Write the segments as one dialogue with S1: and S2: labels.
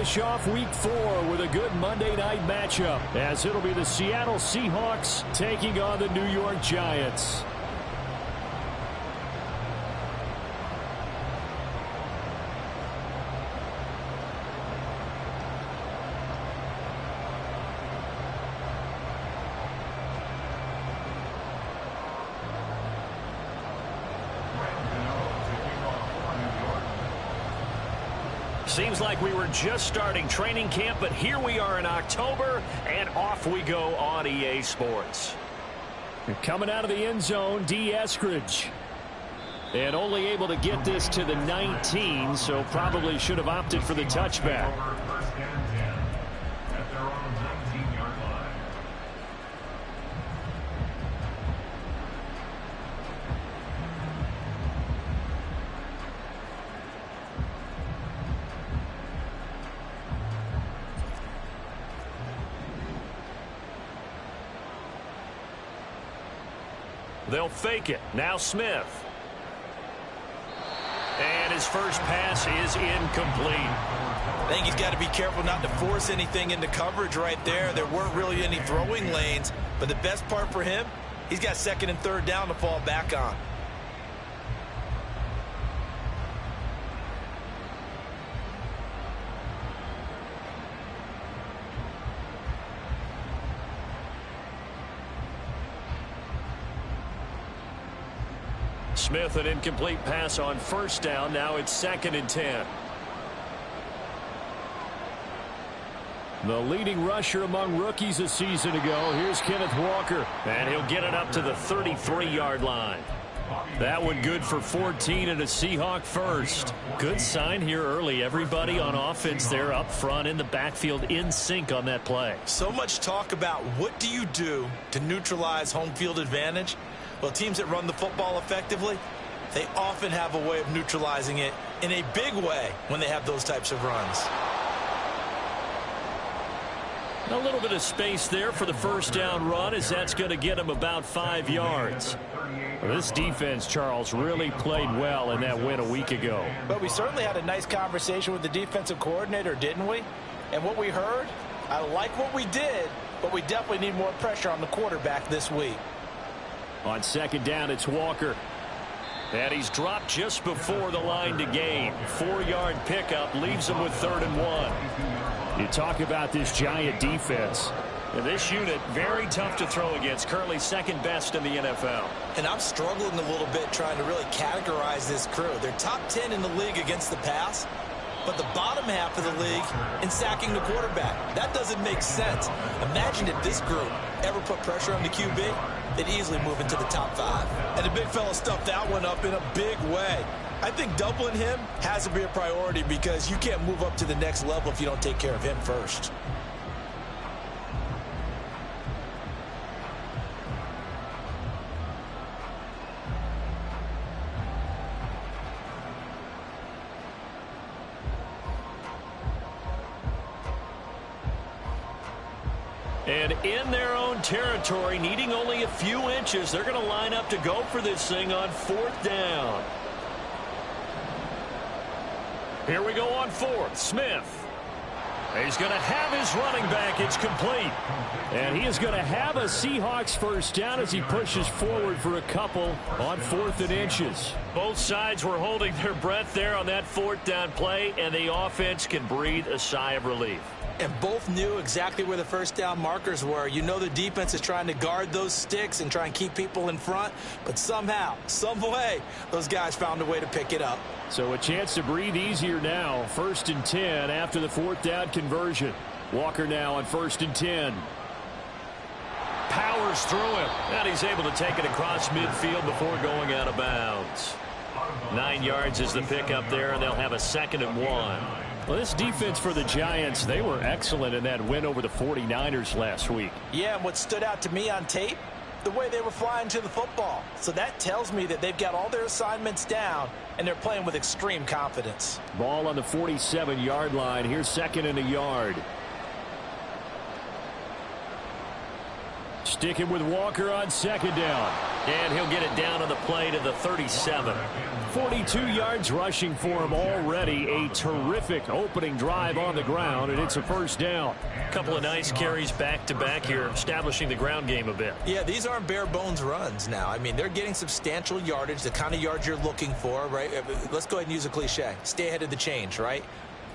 S1: finish off Week 4 with a good Monday night matchup, as it'll be the Seattle Seahawks taking on the New York Giants.
S2: Seems like we were just starting training camp, but here we are in October, and off we go on EA Sports.
S1: And coming out of the end zone, D. Eskridge. And only able to get this to the 19, so probably should have opted for the touchback.
S2: They'll fake it. Now Smith. And his first pass is incomplete.
S3: I think he's got to be careful not to force anything into coverage right there. There weren't really any throwing lanes, but the best part for him, he's got second and third down to fall back on.
S2: Smith, an incomplete pass on first down. Now it's 2nd and 10.
S1: The leading rusher among rookies a season ago. Here's Kenneth Walker.
S2: And he'll get it up to the 33-yard line. That one good for 14 and a Seahawk first. Good sign here early. Everybody on offense there up front in the backfield in sync on that play.
S3: So much talk about what do you do to neutralize home field advantage. Well, teams that run the football effectively, they often have a way of neutralizing it in a big way when they have those types of runs.
S1: A little bit of space there for the first down run, as that's going to get him about 5 yards. Well, this defense, Charles, really played well in that win a week ago.
S4: But we certainly had a nice conversation with the defensive coordinator, didn't we? And what we heard, I like what we did, but we definitely need more pressure on the quarterback this week.
S1: On second down, it's Walker.
S2: And he's dropped just before the line to gain. 4-yard pickup leaves him with 3rd and 1.
S1: You talk about this Giant defense.
S2: And this unit, very tough to throw against. Currently second best in the NFL.
S3: And I'm struggling a little bit trying to really categorize this crew. They're top 10 in the league against the pass, but the bottom half of the league in sacking the quarterback. That doesn't make sense. Imagine if this group ever put pressure on the QB, they'd easily move into the top 5. And the big fella stuffed that one up in a big way. I think doubling him has to be a priority because you can't move up to the next level if you don't take care of him first.
S2: And in their own territory, needing only a few inches, they're going to line up to go for this thing on 4th down. Here we go on 4th. Smith. He's going to have his running back. It's complete.
S1: And he is going to have a Seahawks first down as he pushes forward for a couple on 4th and inches.
S2: Both sides were holding their breath there on that 4th down play, and the offense can breathe a sigh of relief.
S3: And both knew exactly where the first down markers were. You know the defense is trying to guard those sticks and try and keep people in front, but somehow, some way, those guys found a way to pick it up.
S1: So a chance to breathe easier now. 1st and 10 after the 4th down conversion. Walker now on 1st and 10.
S2: Powers through him, and he's able to take it across midfield before going out of bounds. 9 yards is the pickup there, and they'll have a 2nd and 1.
S1: Well, this defense for the Giants, they were excellent in that win over the 49ers last week.
S4: Yeah, and what stood out to me on tape, the way they were flying to the football. So that tells me that they've got all their assignments down, and they're playing with extreme confidence.
S1: Ball on the 47-yard line. Here's 2nd and a yard. Sticking with Walker on 2nd down. And he'll get it down on the play to the 37. 42 yards rushing for him already. A terrific opening drive on the ground, and it's a first down. A couple of nice carries back-to-back here, establishing the ground game a bit.
S3: Yeah, these aren't bare-bones runs now. I mean, they're getting substantial yardage, the kind of yards you're looking for, right? Let's go ahead and use a cliche. Stay ahead of the change, right?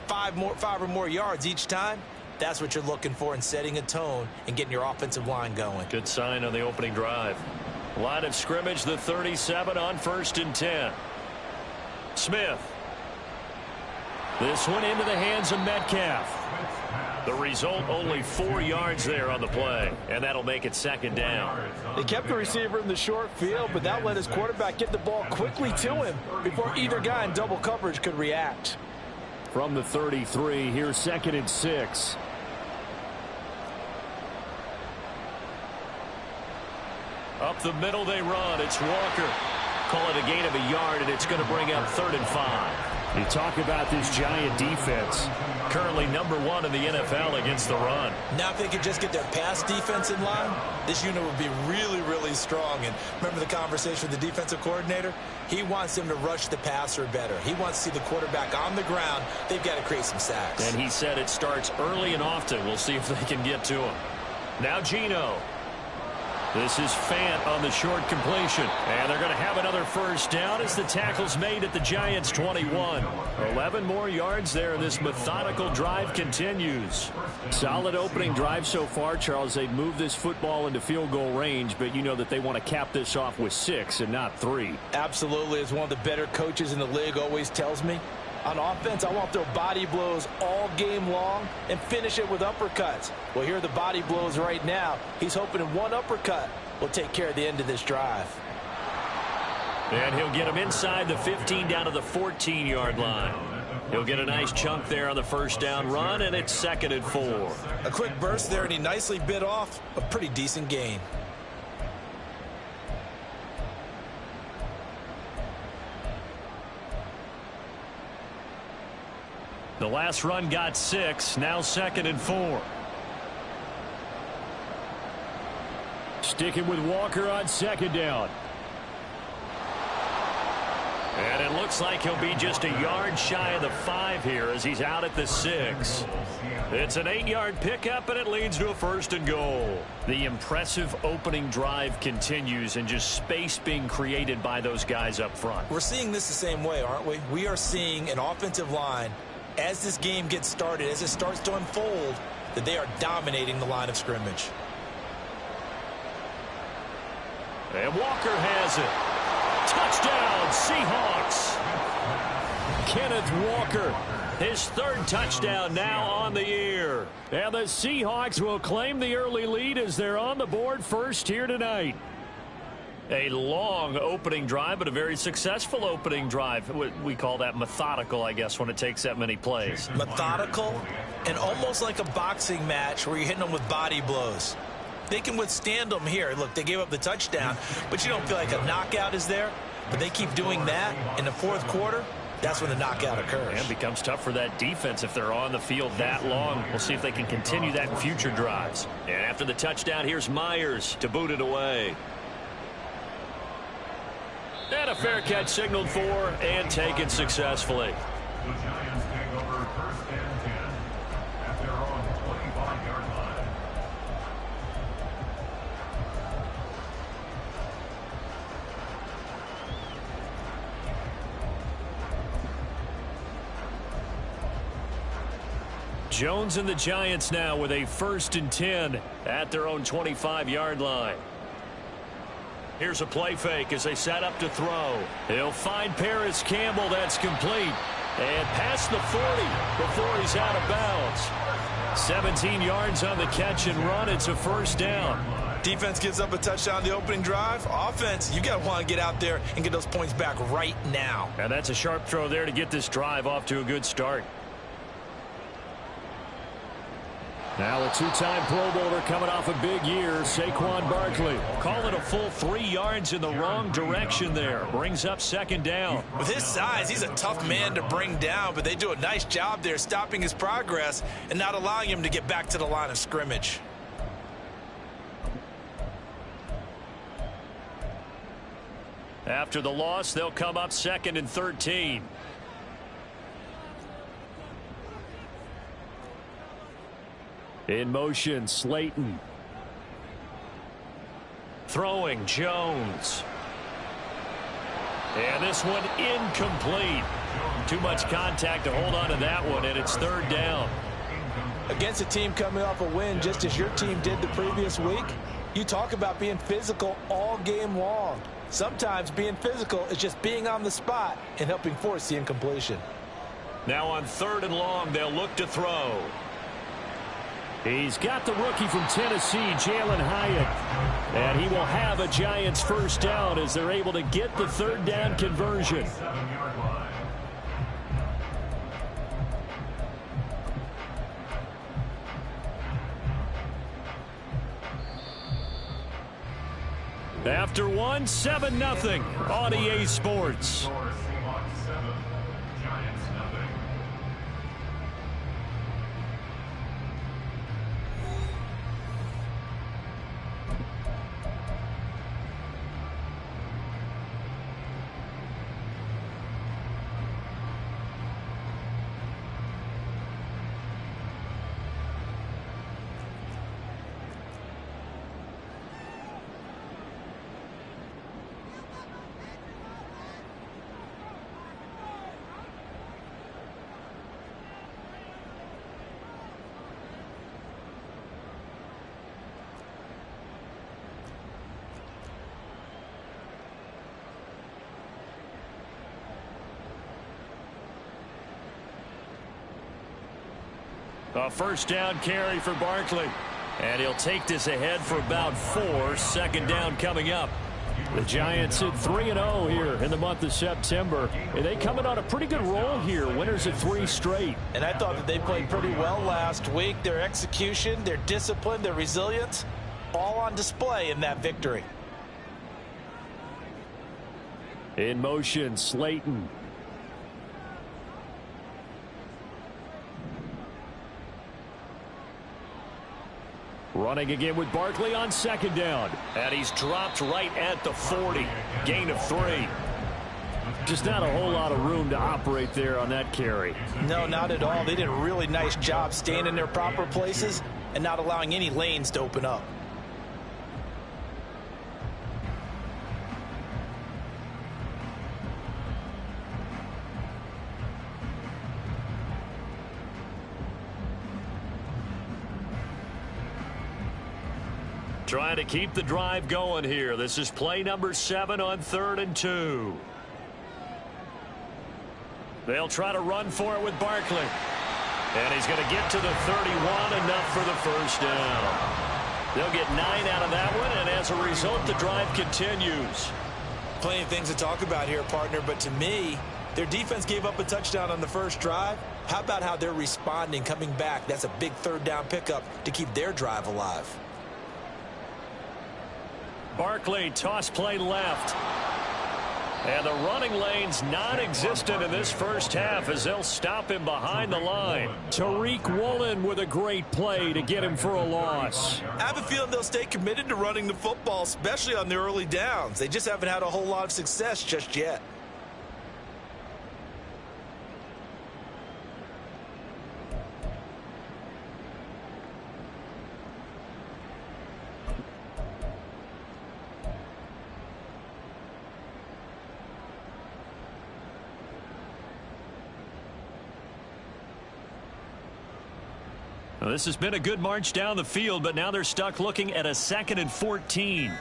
S3: Five or more yards each time. That's what you're looking for in setting a tone and getting your offensive line going.
S1: Good sign on the opening drive. Line of scrimmage, the 37 on 1st and 10. Smith. This one into the hands of Metcalf. The result, only 4 yards there on the play, and that'll make it second down.
S4: They kept the receiver in the short field, but that let his quarterback get the ball quickly to him before either guy in double coverage could react.
S2: From the 33, here's 2nd and 6.
S1: Up the middle they run. It's Walker. Call it a gain of a yard, and it's going to bring up 3rd and 5.
S2: You talk about this Giant defense.
S1: Currently #1 in the NFL against the run.
S3: Now if they could just get their pass defense in line, this unit would be really, really strong. And remember the conversation with the defensive coordinator? He wants them to rush the passer better. He wants to see the quarterback on the ground. They've got to create some sacks.
S1: And he said it starts early and often. We'll see if they can get to him. Now Geno. This is Fant on the short completion. And they're going to have another first down as the tackle's made at the Giants' 21. 11 more yards there. This methodical drive continues.
S2: Solid opening drive so far, Charles. They've moved this football into field goal range, but you know that they want to cap this off with 6 and not 3.
S4: Absolutely, as one of the better coaches in the league always tells me. On offense, I want their body blows all game long and finish it with uppercuts. Well, here are the body blows right now. He's hoping in one uppercut will take care of the end of this drive.
S1: And he'll get him inside the 15 down to the 14-yard line. He'll get a nice chunk there on the first down run, and it's 2nd and 4.
S3: A quick burst there, and he nicely bit off a pretty decent gain.
S1: The last run got 6. Now 2nd and 4.
S2: Sticking with Walker on 2nd down.
S1: And it looks like he'll be just a yard shy of the 5 here as he's out at the 6. It's an 8-yard pickup, and it leads to a 1st and goal. The impressive opening drive continues, and just space being created by those guys up front.
S3: We're seeing this the same way, aren't we? We are seeing an offensive line, as this game gets started, as it starts to unfold, that they are dominating the line of scrimmage.
S1: And Walker has it. Touchdown, Seahawks.
S2: Kenneth Walker,
S1: his 3rd touchdown now on the year.
S2: And the Seahawks will claim the early lead as they're on the board first here tonight.
S1: A long opening drive, but a very successful opening drive. We call that methodical, I guess, when it takes that many plays.
S3: Methodical and almost like a boxing match where you're hitting them with body blows. They can withstand them here. Look, they gave up the touchdown, but you don't feel like a knockout is there. But they keep doing that in the 4th quarter. That's when the knockout occurs.
S1: And it becomes tough for that defense if they're on the field that long. We'll see if they can continue that in future drives. And after the touchdown, here's Myers to boot it away. And a fair catch signaled for and taken successfully.
S5: The Giants take over 1st and 10 at their own 25-yard line.
S1: Jones and the Giants now with a 1st and 10 at their own 25-yard line. Here's a play fake as they set up to throw. He'll find Paris Campbell. That's complete. And past the 40 before he's out of bounds. 17 yards on the catch and run. It's a 1st down.
S3: Defense gives up a touchdown the opening drive. Offense, you got to want to get out there and get those points back right now.
S1: And that's a sharp throw there to get this drive off to a good start.
S2: Now a 2-time Pro Bowler coming off a big year, Saquon Barkley.
S1: Call it a full 3 yards in the wrong direction there. Brings up 2nd down.
S3: With his size, he's a tough man to bring down, but they do a nice job there stopping his progress and not allowing him to get back to the line of scrimmage.
S1: After the loss, they'll come up 2nd and 13. In motion, Slayton. Throwing, Jones. And this one incomplete. Too much contact to hold on to that one, and it's 3rd down.
S4: Against a team coming off a win just as your team did the previous week, you talk about being physical all game long. Sometimes being physical is just being on the spot and helping force the incompletion.
S1: Now on 3rd and long, they'll look to throw. He's got the rookie from Tennessee, Jalen Hyatt. And he will have a Giants 1st down as they're able to get the 3rd down conversion. After one, 7-0 on EA Sports. A 1st down carry for Barkley. And he'll take this ahead for about 4. 2nd down coming up. The Giants at 3-0 here in the month of September. And they coming on a pretty good roll here. Winners of 3 straight.
S4: And I thought that they played pretty well last week. Their execution, their discipline, their resilience, all on display in that victory.
S1: In motion, Slayton. Running again with Barkley on 2nd down. And he's dropped right at the 40. Gain of 3. Just not a whole lot of room to operate there on that carry.
S4: No, not at all. They did a really nice job staying in their proper places and not allowing any lanes to open up.
S1: Trying to keep the drive going here. This is play number 7 on 3rd and 2. They'll try to run for it with Barkley. And he's going to get to the 31, enough for the 1st down. They'll get 9 out of that one, and as a result, the drive continues.
S3: Plenty of things to talk about here, partner, but to me, their defense gave up a touchdown on the 1st drive. How about how they're responding, coming back? That's a big 3rd down pickup to keep their drive alive.
S1: Barkley, toss play left. And the running lane's non-existent in this 1st half as they'll stop him behind the line. Tariq Woolen with a great play to get him for a loss.
S3: I have a feeling they'll stay committed to running the football, especially on the early downs. They just haven't had a whole lot of success just yet.
S1: Well, this has been a good march down the field, but now they're stuck looking at a 2nd and 14.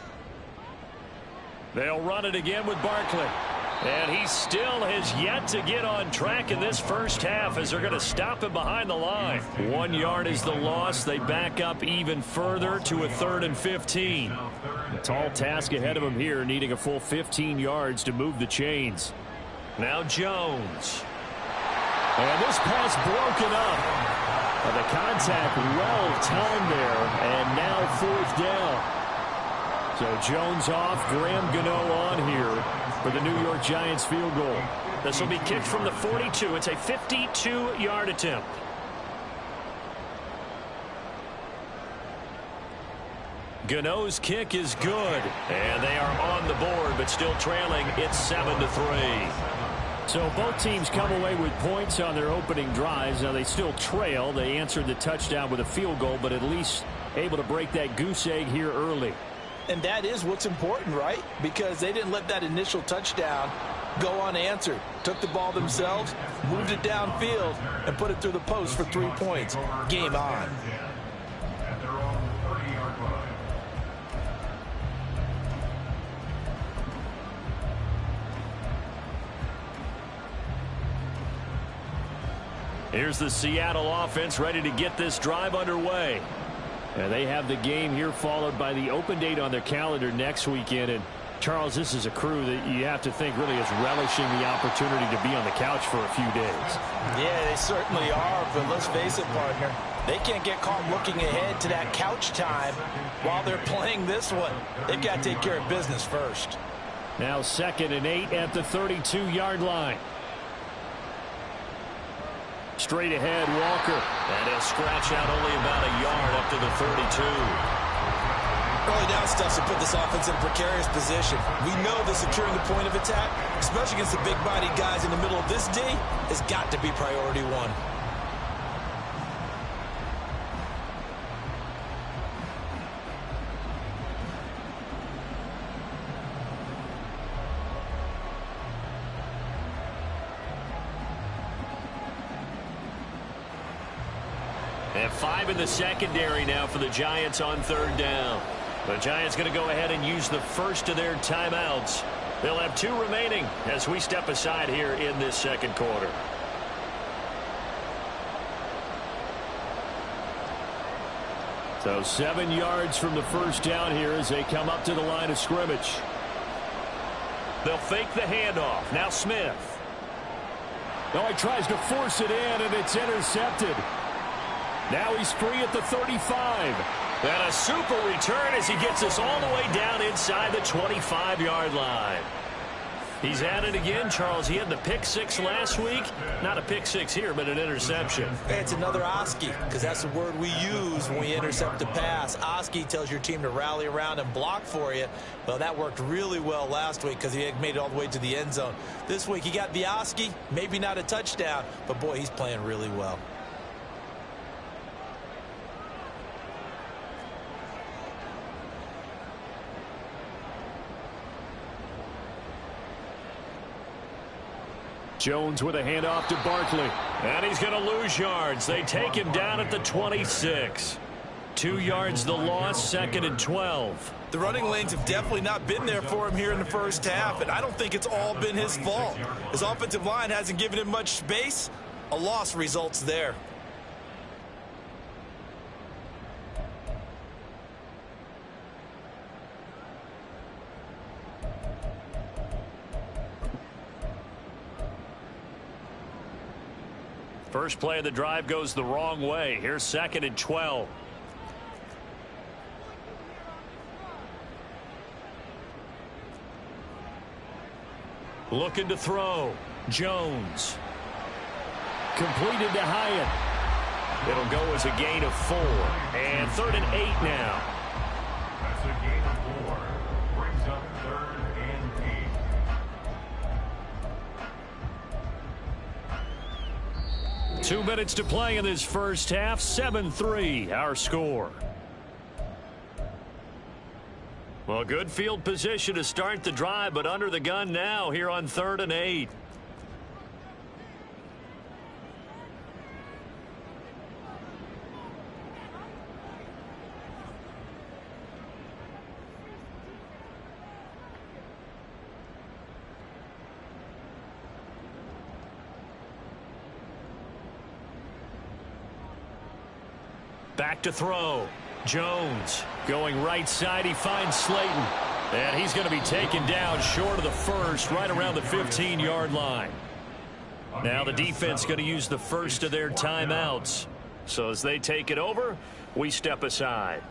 S1: They'll run it again with Barkley. And he still has yet to get on track in this 1st half as they're going to stop him behind the line. 1 yard is the loss. They back up even further to a 3rd and 15. A tall task ahead of him here, needing a full 15 yards to move the chains. Now Jones. And this pass broken up. The contact well timed there, and now 4th down. So Jones off, Graham Gano on here for the New York Giants field goal. This will be kicked from the 42. It's a 52-yard attempt. Gano's kick is good. And they are on the board, but still trailing. It's 7-3.
S2: So both teams come away with points on their opening drives. Now they still trail. They answered the touchdown with a field goal, but at least able to break that goose egg here early.
S4: And that is what's important, right? Because they didn't let that initial touchdown go unanswered. Took the ball themselves, moved it downfield, and put it through the post for 3 points. Game on.
S5: At their own 30-yard line.
S1: Here's the Seattle offense ready to get this drive underway.
S2: And they have the game here followed by the open date on their calendar next weekend. And Charles, this is a crew that you have to think really is relishing the opportunity to be on the couch for a few days.
S4: Yeah, they certainly are, but let's face it, partner. They can't get caught looking ahead to that couch time while they're playing this one. They've got to take care of business first.
S2: Now 2nd and 8 at the 32-yard line. Straight ahead, Walker.
S1: And he'll scratch out only about a yard up to the 32.
S3: Early down stuff to put this offense in a precarious position. We know that securing the point of attack, especially against the big-bodied guys in the middle of this D, has got to be priority one.
S1: And 5 in the secondary now for the Giants on 3rd down. The Giants going to go ahead and use the first of their timeouts. They'll have 2 remaining as we step aside here in this 2nd quarter.
S2: So 7 yards from the first down here as they come up to the line of scrimmage.
S1: They'll fake the handoff. Now Smith.
S2: Oh, he tries to force it in, and it's intercepted. Now he's free at the 35.
S1: And a super return as he gets us all the way down inside the 25-yard line. He's at it again, Charles. He had the pick 6 last week. Not a pick 6 here, but an interception.
S3: Hey, it's another Oski, because that's the word we use when we intercept a pass. Oski tells your team to rally around and block for you. Well, that worked really well last week because he had made it all the way to the end zone. This week he got the Oski, maybe not a touchdown, but boy, he's playing really well.
S2: Jones with a handoff to Barkley.
S1: And he's going to lose yards. They take him down at the 26. 2 yards the loss, 2nd and 12.
S3: The running lanes have definitely not been there for him here in the first half, and I don't think it's all been his fault. His offensive line hasn't given him much space. A loss results there.
S1: First play of the drive goes the wrong way. Here's 2nd and 12. Looking to throw. Jones.
S2: Completed to Hyatt.
S1: It'll go as a gain of 4. And 3rd and 8 now.
S5: That's a gain of 4. Brings up 3rd and 8.
S1: 2 minutes to play in this first half. 7-3 our score. Well, good field position to start the drive, but under the gun now here on 3rd and 8. Back to throw. Jones going right side. He finds Slayton. And he's going to be taken down short of the first, right around the 15-yard line. Now the defense going to use the first of their timeouts. So as they take it over, we step aside.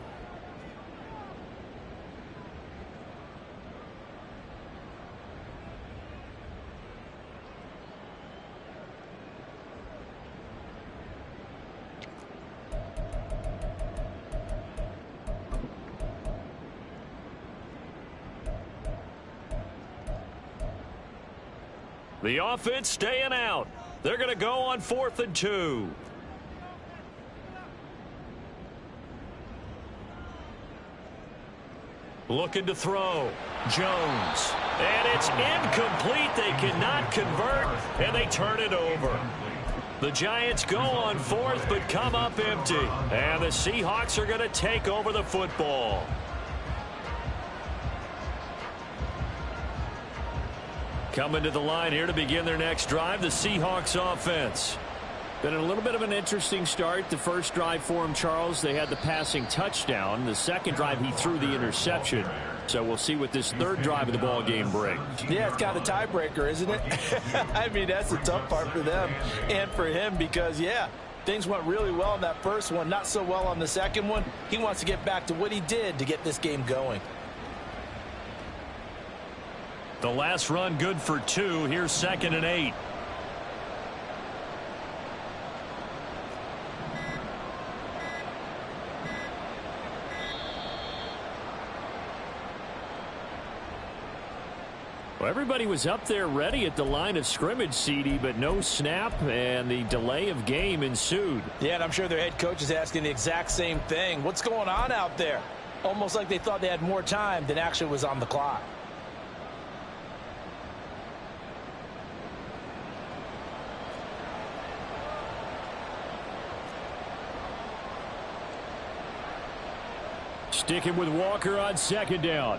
S1: The offense staying out. They're going to go on 4th and 2. Looking to throw. Jones. And it's incomplete. They cannot convert, and they turn it over. The Giants go on 4th, but come up empty. And the Seahawks are going to take over the football. Coming to the line here to begin their next drive, the Seahawks offense. Been a little bit of an interesting start. The first drive for him, Charles, they had the passing touchdown. The second drive, he threw the interception. So we'll see what this third drive of the ball game brings.
S4: Yeah, it's kind of a tiebreaker, isn't it? I mean, that's the tough part for them and for him because, yeah, things went really well on that first one, not so well on the second one. He wants to get back to what he did to get this game going.
S1: The last run good for 2. Here's 2nd and 8. Well, everybody was up there ready at the line of scrimmage, CD, but no snap, and the delay of game ensued.
S4: Yeah, and I'm sure their head coach is asking the exact same thing. What's going on out there? Almost like they thought they had more time than actually was on the clock.
S1: Sticking with Walker on 2nd down.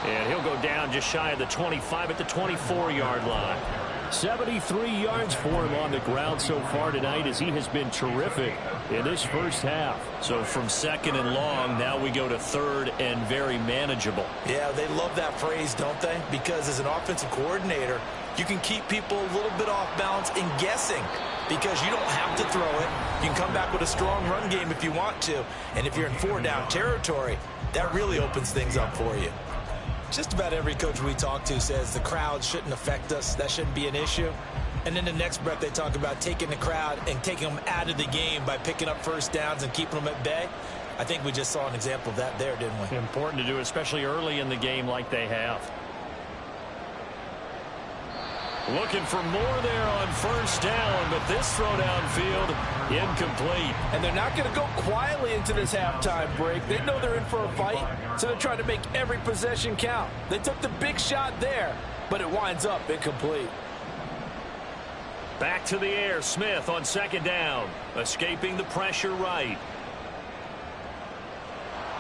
S1: And he'll go down just shy of the 25 at the 24-yard line. 73 yards for him on the ground so far tonight as he has been terrific in this first half. So from 2nd and long, now we go to 3rd and very manageable.
S3: Yeah, they love that phrase, don't they? Because as an offensive coordinator, you can keep people a little bit off balance and guessing because you don't have to throw it. You can come back with a strong run game if you want to. And if you're in 4-down territory, that really opens things up for you. Just about every coach we talk to says the crowd shouldn't affect us. That shouldn't be an issue. And then the next breath they talk about taking the crowd and taking them out of the game by picking up first downs and keeping them at bay. I think we just saw an example of that there, didn't we?
S1: Important to do, especially early in the game like they have. Looking for more there on 1st down, but this throw downfield incomplete.
S4: And they're not going to go quietly into this halftime break. They know they're in for a fight, so they're trying to make every possession count. They took the big shot there, but it winds up incomplete.
S1: Back to the air, Smith on 2nd down, escaping the pressure right.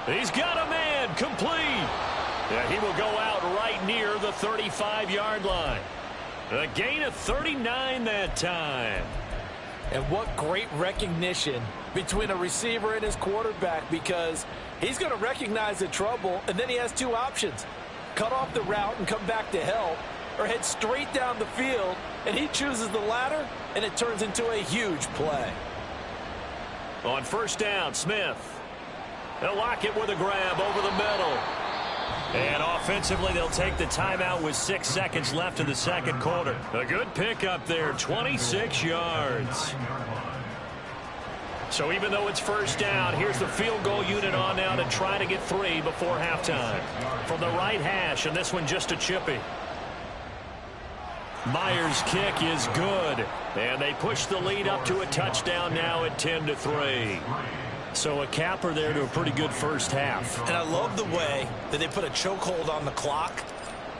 S1: He's got a man, complete. Yeah, he will go out right near the 35-yard line. A gain of 39 that time.
S4: And what great recognition between a receiver and his quarterback, because he's going to recognize the trouble, and then he has 2 options. Cut off the route and come back to help, or head straight down the field, and he chooses the latter, and it turns into a huge play.
S1: On 1st down, Smith. They'll lock it with a grab over the middle. And offensively, they'll take the timeout with 6 seconds left in the 2nd quarter. A good pickup there, 26 yards. So even though it's 1st down, here's the field goal unit on now to try to get 3 before halftime. From the right hash, and this one just a chippy. Myers' kick is good. And they push the lead up to a touchdown now at 10-3. So a capper there to a pretty good first half.
S3: And I love the way that they put a chokehold on the clock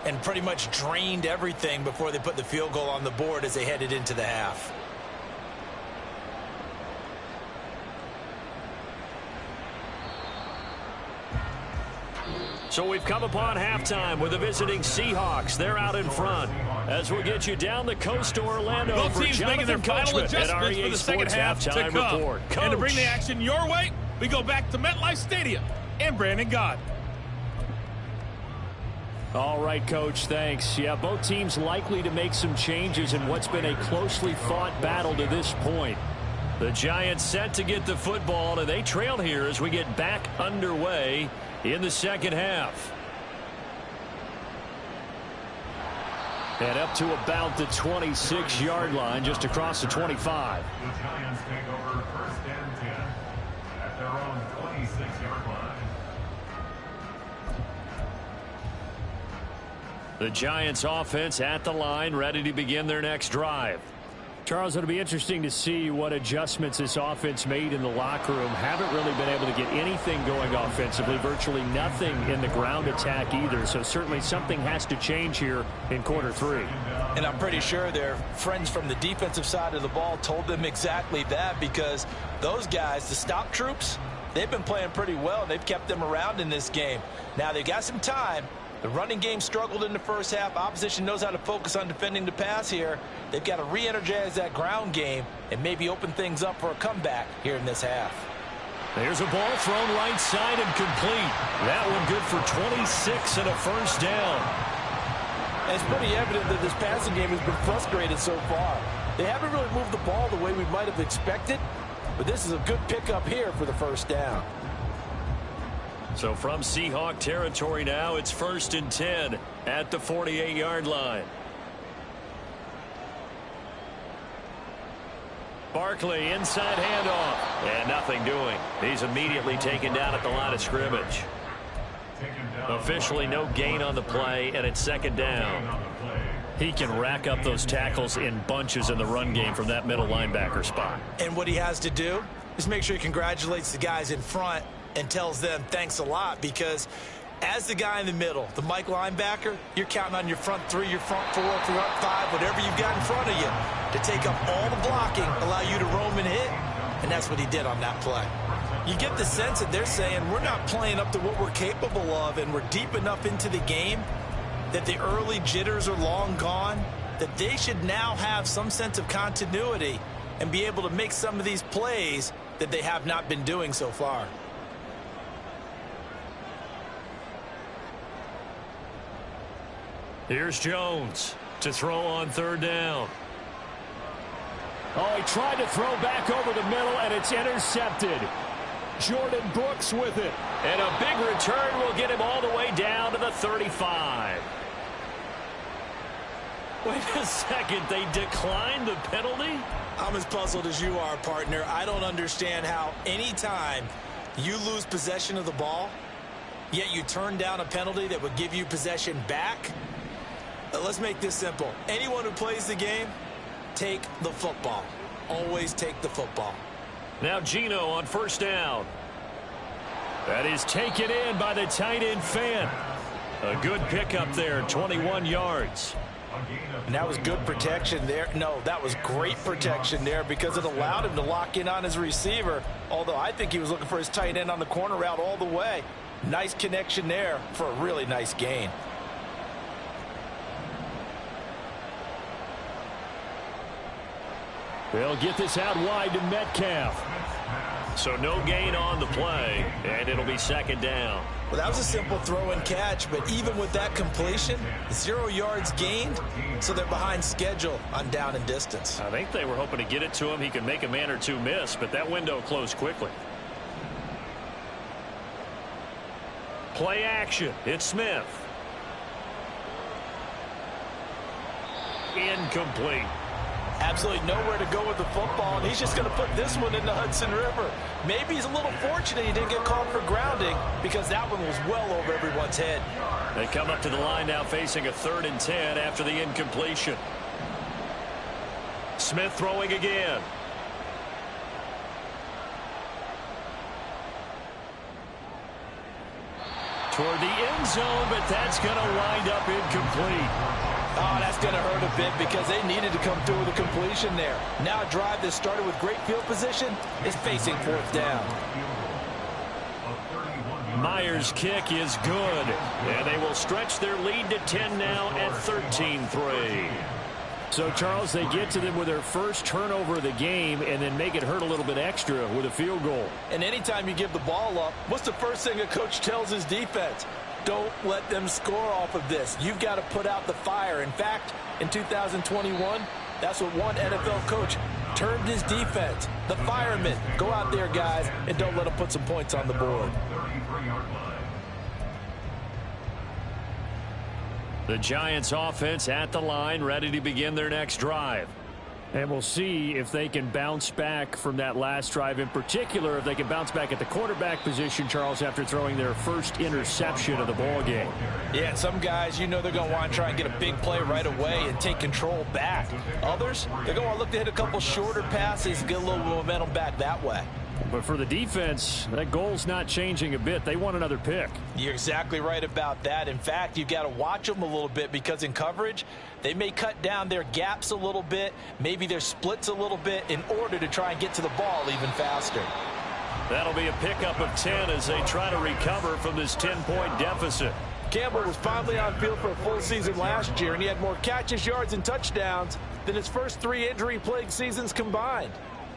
S3: and pretty much drained everything before they put the field goal on the board as they headed into the half.
S1: So we've come upon halftime with the visiting Seahawks. They're out in front. As we'll get you down the coast to Orlando.
S2: Both teams making their final adjustments for the second half to come.
S1: Report.
S2: And to bring the action your way, we go back to MetLife Stadium and Brandon Gott.
S1: All right, Coach, thanks. Yeah, both teams likely to make some changes in what's been a closely fought battle to this point. The Giants set to get the football, and they trail here as we get back underway in the second half. And up to about the 26-yard line, just across the 25.
S5: The Giants take over 1st and 10 at their own 26-yard line.
S1: The Giants offense at the line, ready to begin their next drive.
S2: Charles, it'll be interesting to see what adjustments this offense made in the locker room. Haven't really been able to get anything going offensively, virtually nothing in the ground attack either. So certainly something has to change here in quarter three.
S4: And I'm pretty sure their friends from the defensive side of the ball told them exactly that, because those guys, the stop troops, they've been playing pretty well, and they've kept them around in this game. Now they've got some time. The running game struggled in the first half. Opposition knows how to focus on defending the pass here. They've got to re-energize that ground game and maybe open things up for a comeback here in this half.
S1: There's a ball thrown right side and complete. That one good for 26 and a first down.
S4: And it's pretty evident that this passing game has been frustrated so far. They haven't really moved the ball the way we might have expected, but this is a good pickup here for the first down.
S1: So from Seahawk territory now, it's 1st and 10 at the 48-yard line. Barkley inside handoff, and nothing doing. He's immediately taken down at the line of scrimmage. Officially no gain on the play, and it's 2nd down. He can rack up those tackles in bunches in the run game from that middle linebacker spot.
S3: And what he has to do is make sure he congratulates the guys in front and tells them thanks a lot, because as the guy in the middle, the Mike linebacker, you're counting on your front three, your front four, front five, whatever you've got in front of you to take up all the blocking, allow you to roam and hit, and that's what he did on that play. You get the sense that they're saying we're not playing up to what we're capable of, and we're deep enough into the game that the early jitters are long gone, that they should now have some sense of continuity and be able to make some of these plays that they have not been doing so far.
S1: Here's Jones to throw on 3rd down.
S2: Oh, he tried to throw back over the middle, and it's intercepted. Jordan Brooks with it.
S1: And a big return will get him all the way down to the 35. Wait a second, they declined the penalty?
S3: I'm as puzzled as you are, partner. I don't understand how anytime you lose possession of the ball, yet you turn down a penalty that would give you possession back. Let's make this simple. Anyone who plays the game, take the football. Always take the football.
S1: Now Geno on 1st down. That is taken in by the tight end Fant. A good pickup there, 21 yards.
S4: And that was good protection there. No, that was great protection there, because it allowed him to lock in on his receiver, although I think he was looking for his tight end on the corner route all the way. Nice connection there for a really nice gain.
S2: They'll get this out wide to Metcalf.
S1: So no gain on the play, and it'll be 2nd down.
S3: Well, that was a simple throw and catch, but even with that completion, 0 yards gained, so they're behind schedule on down and distance.
S1: I think they were hoping to get it to him. He could make a man or two miss, but that window closed quickly. Play action. It's Smith. Incomplete.
S4: Absolutely nowhere to go with the football, and he's just going to put this one in the Hudson River. Maybe he's a little fortunate he didn't get called for grounding, because that one was well over everyone's head.
S1: They come up to the line now facing a 3rd and 10 after the incompletion. Smith throwing again. Toward the end zone, but that's going to wind up incomplete.
S4: Oh, that's going to hurt a bit, because they needed to come through with a completion there. Now a drive that started with great field position is facing 4th down.
S1: Myers' kick is good, and they will stretch their lead to 10 now at 13-3.
S2: So, Charles, they get to them with their first turnover of the game and then make it hurt a little bit extra with a field goal.
S4: And anytime you give the ball up, what's the first thing a coach tells his defense? Don't let them score off of this. You've got to put out the fire. In fact, in 2021, that's what one NFL coach termed his defense. The firemen. Go out there, guys, and don't let them put some points on the board.
S1: The Giants offense at the line, ready to begin their next drive.
S2: And we'll see if they can bounce back from that last drive, in particular if they can bounce back at the quarterback position, Charles, after throwing their first interception of the ball game.
S4: Yeah, and some guys, you know, they're going to want to try and get a big play right away and take control back. Others, they're going to look to hit a couple shorter passes and get a little momentum back that way.
S2: But for the defense, that goal's not changing a bit. They want another pick.
S4: You're exactly right about that. In fact, you've got to watch them a little bit because in coverage, they may cut down their gaps a little bit, maybe their splits a little bit in order to try and get to the ball even faster.
S1: That'll be a pickup of 10 as they try to recover from this 10-point deficit.
S4: Campbell was finally on field for a full season last year, and he had more catches, yards, and touchdowns than his first 3 injury-plagued seasons combined.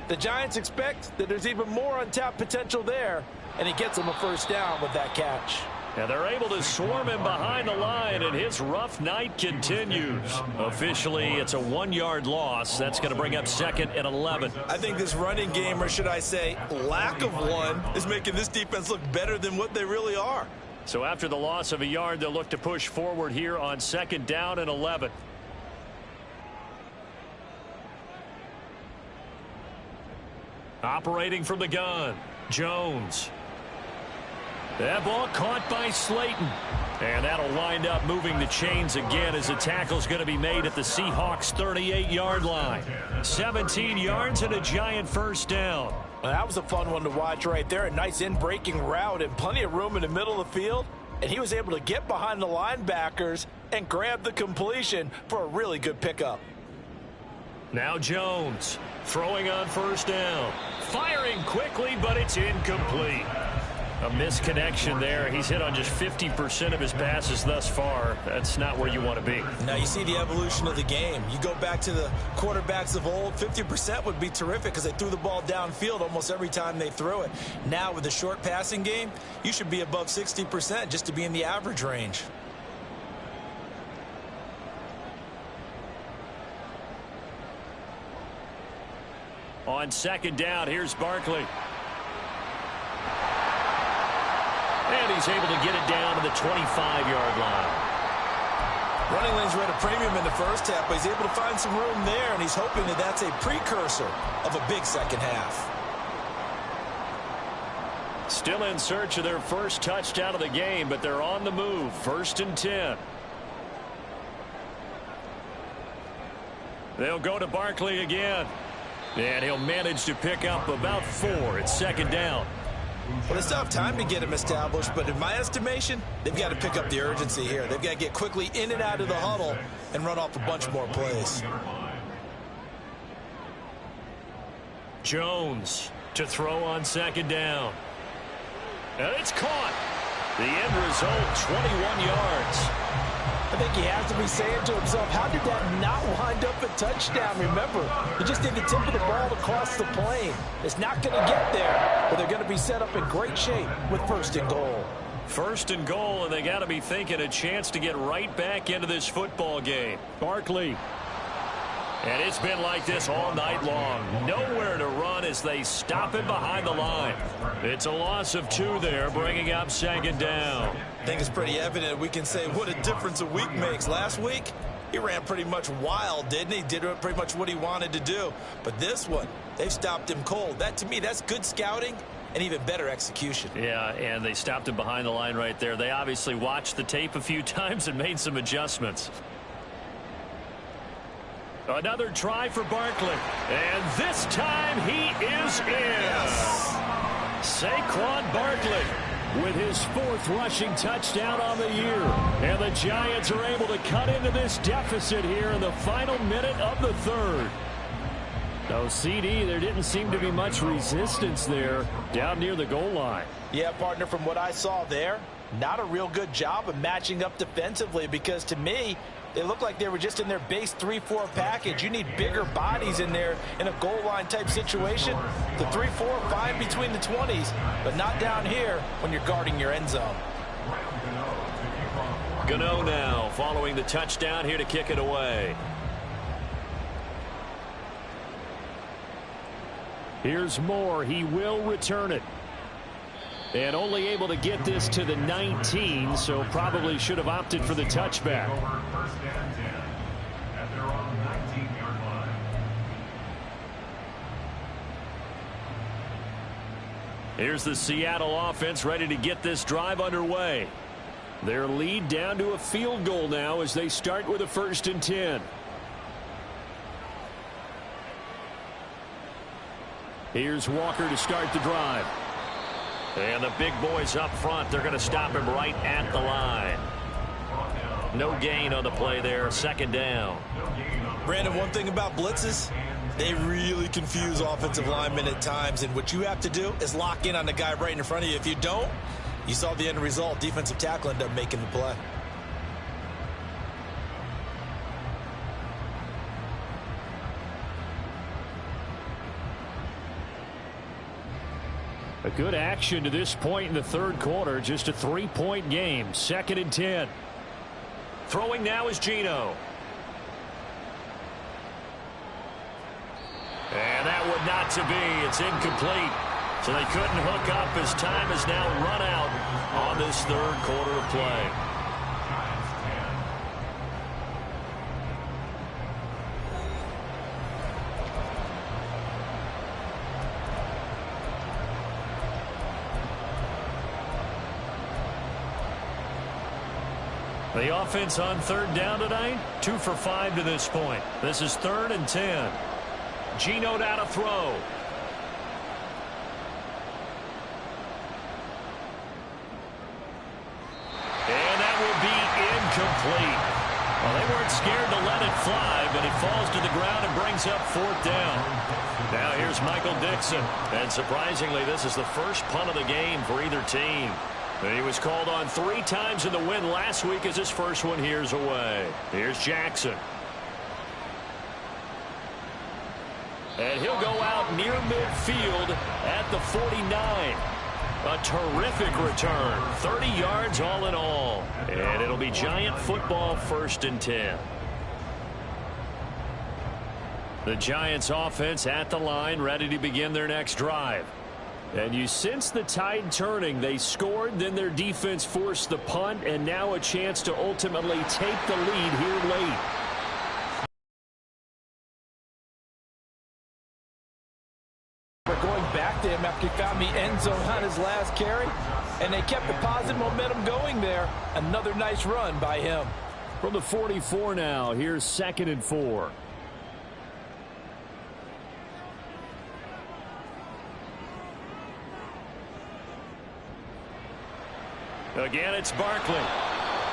S4: The Giants expect that there's even more untapped potential there, and he gets them a first down with that catch.
S1: And they're able to swarm him behind the line, and his rough night continues. Officially, it's a 1-yard loss. That's going to bring up 2nd and 11.
S3: I think this running game, or should I say lack of one, is making this defense look better than what they really are.
S1: So after the loss of a yard, they'll look to push forward here on 2nd down and 11. Operating from the gun, Jones. That ball caught by Slayton. And that'll wind up moving the chains again as the tackle's going to be made at the Seahawks' 38-yard line. 17 yards and a Giant first down.
S4: Well, that was a fun one to watch right there. A nice in-breaking route and plenty of room in the middle of the field. And he was able to get behind the linebackers and grab the completion for a really good pickup.
S1: Now Jones throwing on first down. Firing quickly, but it's incomplete. A misconnection there. He's hit on just 50% of his passes thus far. That's not where you want to be.
S3: Now you see the evolution of the game. You go back to the quarterbacks of old, 50% would be terrific because they threw the ball downfield almost every time they threw it. Now with the short passing game, you should be above 60% just to be in the average range.
S1: On 2nd down, here's Barkley. And he's able to get it down to the 25-yard line.
S3: Running lanes were at a premium in the first half, but he's able to find some room there, and he's hoping that that's a precursor of a big second half.
S1: Still in search of their first touchdown of the game, but they're on the move. 1st and 10. They'll go to Barkley again. And he'll manage to pick up about 4 at 2nd down.
S3: Well, they still have time to get him established, but in my estimation, they've got to pick up the urgency here. They've got to get quickly in and out of the huddle and run off a bunch more plays.
S1: Jones to throw on 2nd down. And it's caught. The end result, 21 yards.
S4: I think he has to be saying to himself, how did that not wind up a touchdown? Remember, he just did the tip of the ball across the plane. It's not going to get there, but they're going to be set up in great shape with 1st and goal.
S1: 1st and goal, and they got to be thinking a chance to get right back into this football game. Barkley. And it's been like this all night long. Nowhere to run as they stop him behind the line. It's a loss of 2 there, bringing up 2nd down.
S3: I think it's pretty evident we can say what a difference a week makes. Last week, he ran pretty much wild, didn't he? Did pretty much what he wanted to do. But this one, they've stopped him cold. That, to me, that's good scouting and even better execution.
S1: Yeah, and they stopped him behind the line right there. They obviously watched the tape a few times and made some adjustments. Another try for Barkley. And this time he is in.
S3: Yes.
S1: Saquon Barkley with his 4th rushing touchdown on the year. And the Giants are able to cut into this deficit here in the final minute of the 3rd. No, CD, there didn't seem to be much resistance there down near the goal line.
S4: Yeah, partner, from what I saw there, not a real good job of matching up defensively because to me, they look like they were just in their base 3-4 package. You need bigger bodies in there in a goal line type situation. The 3-4 fine between the 20s, but not down here when you're guarding your end zone.
S1: Gano now following the touchdown here to kick it away.
S2: Here's Moore. He will return it. And only able to get this to the 19, so probably should have opted for the touchback.
S1: Here's the Seattle offense ready to get this drive underway. Their lead down to a field goal now as they start with a 1st and 10. Here's Walker to start the drive. And the big boys up front, they're going to stop him right at the line. No gain on the play there, 2nd down.
S3: Brandon, one thing about blitzes, they really confuse offensive linemen at times, and what you have to do is lock in on the guy right in front of you. If you don't, you saw the end result. Defensive tackle ended up making the play.
S1: A good action to this point in the 3rd quarter. Just a 3-point game. 2nd and 10. Throwing now is Geno. And that would not to be. It's incomplete. So they couldn't hook up as time has now run out on this 3rd quarter of play. The offense on 3rd down tonight, 2 for 5 to this point. This is 3rd and 10. Geno down to throw. And that will be incomplete. Well, they weren't scared to let it fly, but it falls to the ground and brings up 4th down. Now here's Michael Dixon. And surprisingly, this is the first punt of the game for either team. He was called on 3 times in the win last week as his first one here's away. Here's Jackson. And he'll go out near midfield at the 49. A terrific return. 30 yards all in all. And it'll be Giant football 1st and 10. The Giants offense at the line ready to begin their next drive. And you sense the tide turning. They scored, then their defense forced the punt, and now a chance to ultimately take the lead here late.
S4: We're going back to him after he found the end zone on his last carry, and they kept the positive momentum going there. Another nice run by him.
S1: From the 44 now, here's 2nd and 4. Again, it's Barkley.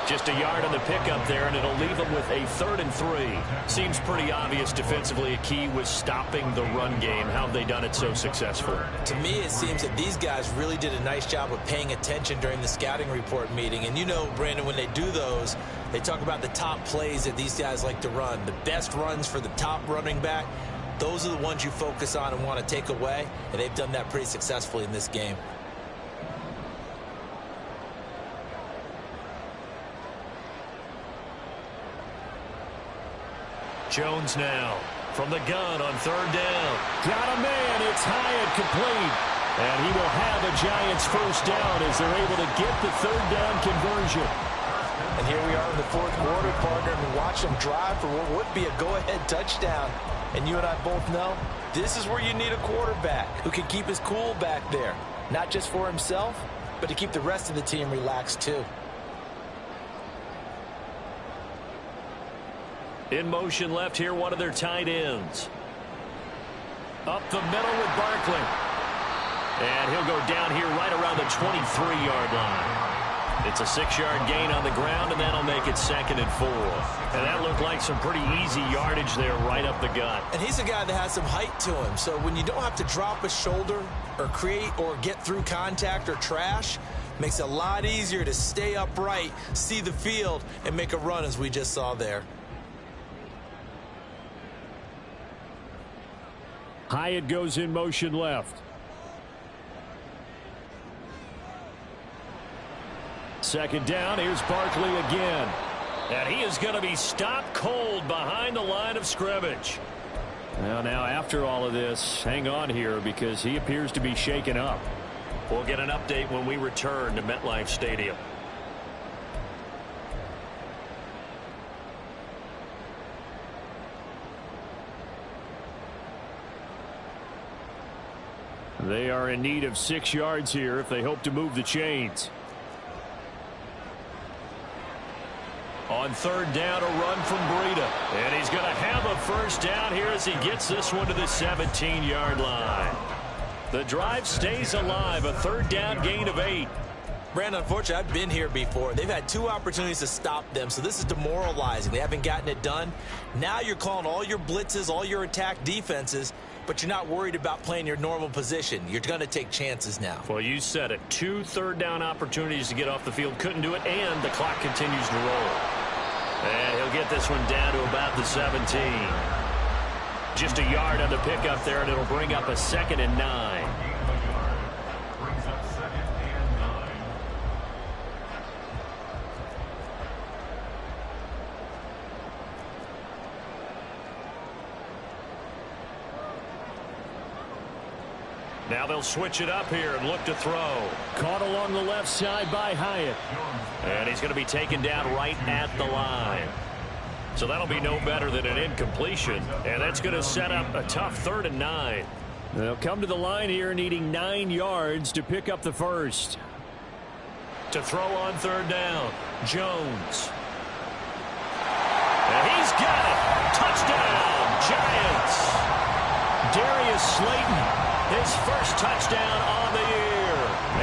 S1: Just a yard on the pickup there, and it'll leave them with a 3rd and 3. Seems pretty obvious defensively a key was stopping the run game. How have they done it so successful?
S3: To me, it seems that these guys really did a nice job of paying attention during the scouting report meeting. And you know, Brandon, when they do those, they talk about the top plays that these guys like to run. The best runs for the top running back, those are the ones you focus on and want to take away. And they've done that pretty successfully in this game.
S1: Jones now from the gun on 3rd down. Got a man. It's Hyatt complete. And he will have a Giants 1st down as they're able to get the 3rd down conversion.
S4: And here we are in the 4th quarter, partner, and watch them drive for what would be a go-ahead touchdown. And you and I both know this is where you need a quarterback who can keep his cool back there. Not just for himself, but to keep the rest of the team relaxed too.
S1: In motion left here, one of their tight ends. Up the middle with Barkley. And he'll go down here right around the 23-yard line. It's a 6-yard gain on the ground, and that'll make it 2nd and 4. And that looked like some pretty easy yardage there right up the gut.
S3: And he's a guy that has some height to him. So when you don't have to drop a shoulder or create or get through contact or trash, makes it a lot easier to stay upright, see the field, and make a run as we just saw there.
S1: Hyatt goes in motion left. 2nd down. Here's Barkley again. And he is going to be stopped cold behind the line of scrimmage. Well, now after all of this, hang on here because he appears to be shaken up. We'll get an update when we return to MetLife Stadium. They are in need of 6 yards here if they hope to move the chains. On third down, a run from Breida. And he's going to have a first down here as he gets this one to the 17-yard line. The drive stays alive, a third down gain of 8.
S3: Brandon, unfortunately, I've been here before. They've had 2 opportunities to stop them, so this is demoralizing. They haven't gotten it done. Now you're calling all your blitzes, all your attack defenses, but you're not worried about playing your normal position. You're going to take chances now.
S1: Well, you said it. 2 third-down opportunities to get off the field. Couldn't do it, and the clock continues to roll. And he'll get this one down to about the 17. Just a yard on the pickup there, and it'll bring up a 2nd and 9.
S5: Brings up 2nd and 9.
S1: Now they'll switch it up here and look to throw. Caught along the left side by Hyatt. And he's going to be taken down right at the line. So that'll be no better than an incompletion. And that's going to set up a tough 3rd and 9. They'll come to the line here needing 9 yards to pick up the first. To throw on third down, Jones. And he's got it. Touchdown, Giants. Darius Slayton. His first touchdown on the year.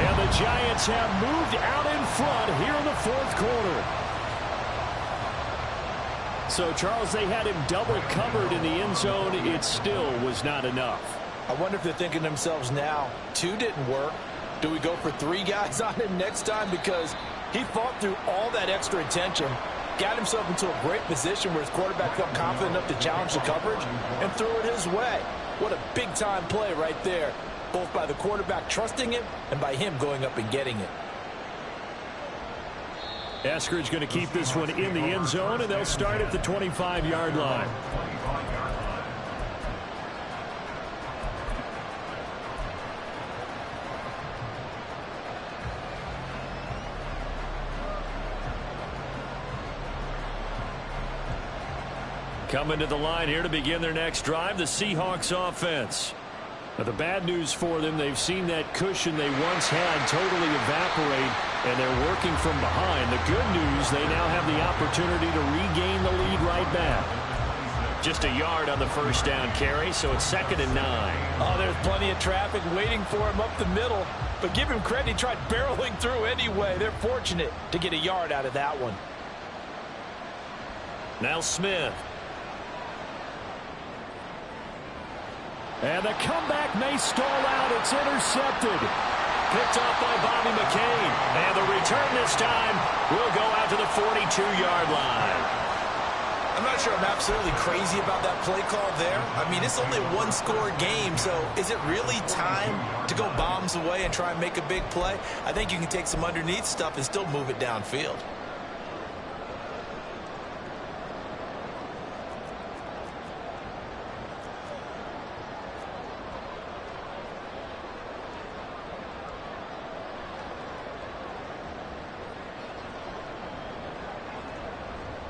S1: And the Giants have moved out in front here in the 4th quarter. So, Charles, they had him double covered in the end zone. It still was not enough.
S4: I wonder if they're thinking to themselves now, 2 didn't work. Do we go for 3 guys on him next time? Because he fought through all that extra attention, got himself into a great position where his quarterback felt confident enough to challenge the coverage and threw it his way. What a big-time play right there, both by the quarterback trusting him and by him going up and getting it.
S1: Eskridge going to keep this one in the end zone, and they'll start at the 25-yard line. Coming to the line here to begin their next drive, the Seahawks offense. Now, the bad news for them, they've seen that cushion they once had totally evaporate, and they're working from behind. The good news, they now have the opportunity to regain the lead right back. Just a yard on the first down carry, so it's 2nd and 9.
S4: Oh, there's plenty of traffic waiting for him up the middle, but give him credit, he tried barreling through anyway. They're fortunate to get a yard out of that one.
S1: Now Smith. And the comeback may stall out. It's intercepted. Picked off by Bobby McCain. And the return this time will go out to the 42-yard line.
S3: I'm not sure I'm absolutely crazy about that play call there. I mean, it's only a 1-score game, so is it really time to go bombs away and try and make a big play? I think you can take some underneath stuff and still move it downfield.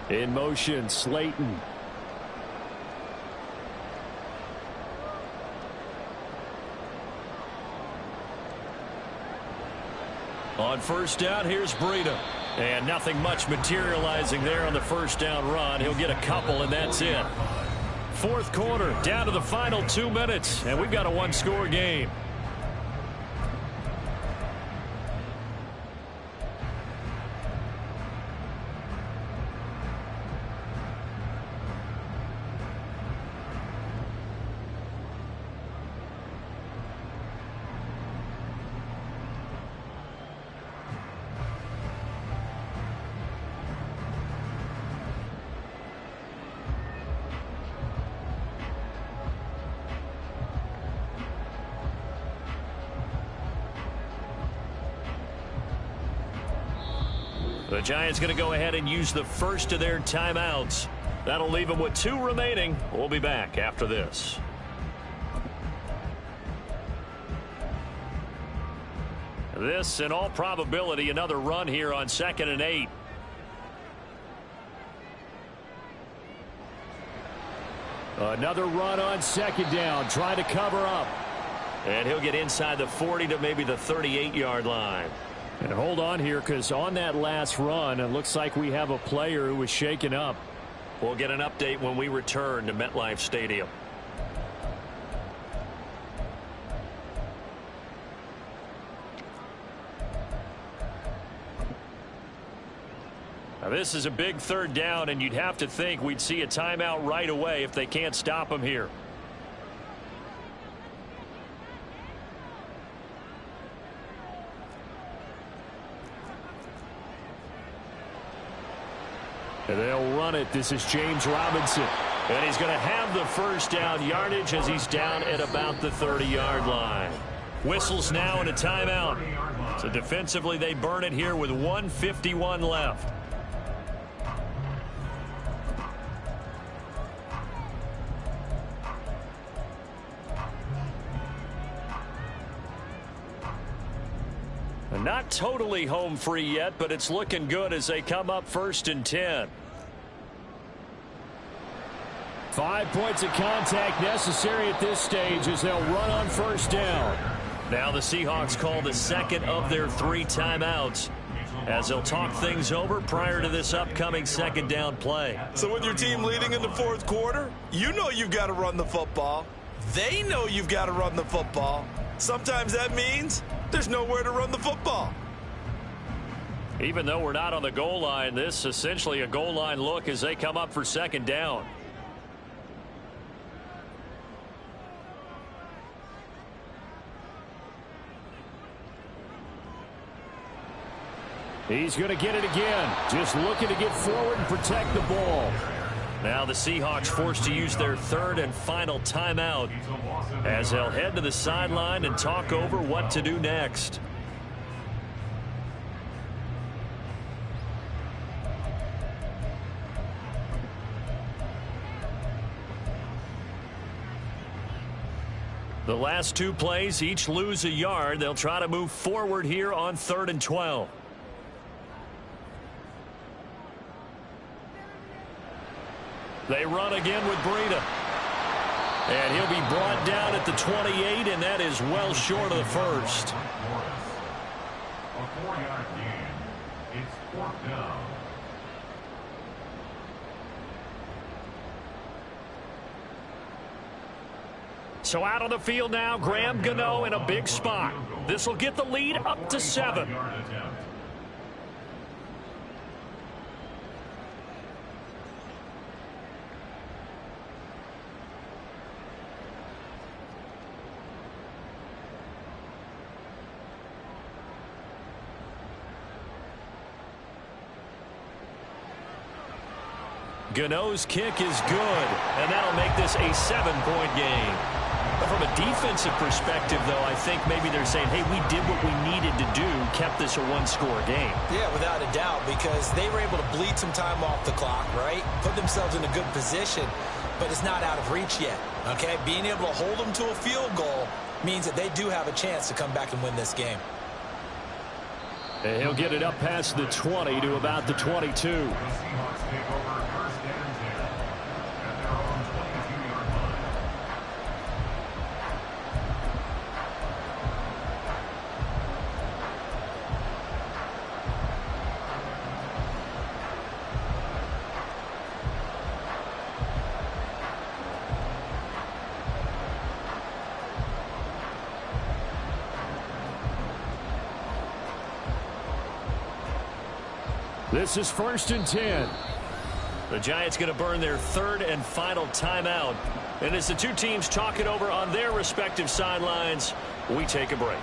S1: In motion, Slayton. On first down, here's Breida. And nothing much materializing there on the first down run. He'll get a couple, and that's it. 4th quarter, down to the final 2 minutes, and we've got a 1-score game. The Giants going to go ahead and use the first of their timeouts. That'll leave them with 2 remaining. We'll be back after this. This, in all probability, another run here on 2nd and 8. Another run on 2nd down, trying to cover up. And he'll get inside the 40 to maybe the 38-yard line.
S2: And hold on here, because on that last run, it looks like we have a player who was shaken up.
S1: We'll get an update when we return to MetLife Stadium. Now, this is a big third down, and you'd have to think we'd see a timeout right away if they can't stop him here.
S2: And they'll run it. This is James Robinson.
S1: And he's going to have the first down yardage as he's down at about the 30-yard line. Whistles now and a timeout. So defensively, they burn it here with 1:51 left. Not totally home free yet, but it's looking good as they come up 1st and 10.
S2: 5 points of contact necessary at this stage as they'll run on 1st down.
S1: Now the Seahawks call the second of their 3 timeouts as they'll talk things over prior to this upcoming 2nd down play.
S3: So with your team leading in the 4th quarter, you know you've got to run the football. They know you've got to run the football. Sometimes that means there's nowhere to run the football.
S1: Even though we're not on the goal line, this is essentially a goal line look as they come up for 2nd down.
S2: He's going to get it again. Just looking to get forward and protect the ball.
S1: Now the Seahawks forced to use their 3rd and final timeout as they'll head to the sideline and talk over what to do next. The last 2 plays each lose a yard. They'll try to move forward here on 3rd and 12. They run again with Breida. And he'll be brought down at the 28, and that is well short of the first.
S5: A 4-yard gain. It's 4th down.
S1: So out on the field now, Graham Gano in a big spot. This will get the lead up to 7. Gano's kick is good, and that'll make this a 7-point game. But from a defensive perspective, though, I think maybe they're saying, hey, we did what we needed to do, kept this a 1-score game.
S3: Yeah, without a doubt, because they were able to bleed some time off the clock, right? Put themselves in a good position, but it's not out of reach yet, okay? Being able to hold them to a field goal means that they do have a chance to come back and win this game.
S2: And he'll get it up past the 20 to about the 22.
S5: The Seahawks take over 1st and 10 at their own 22-yard line.
S2: This is 1st and 10.
S1: The Giants going to burn their 3rd and final timeout. And as the 2 teams talk it over on their respective sidelines, we take a break.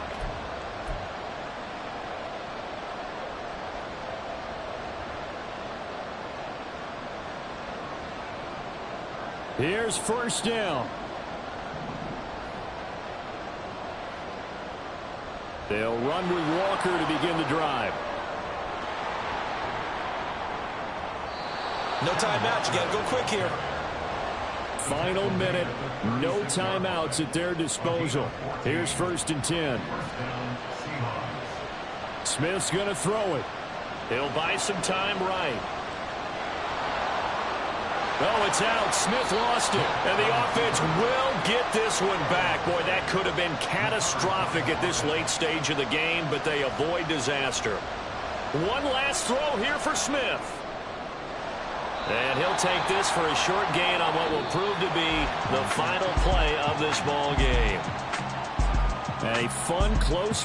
S2: Here's 1st down. They'll run with Walker to begin the drive.
S3: No timeout. You got to go quick here.
S2: Final minute. No timeouts at their disposal. Here's 1st and 10. Smith's going to throw it.
S1: He'll buy some time right. Oh, it's out. Smith lost it. And the offense will get this one back. Boy, that could have been catastrophic at this late stage of the game, but they avoid disaster. One last throw here for Smith. And he'll take this for a short gain on what will prove to be the final play of this ball game. A fun, close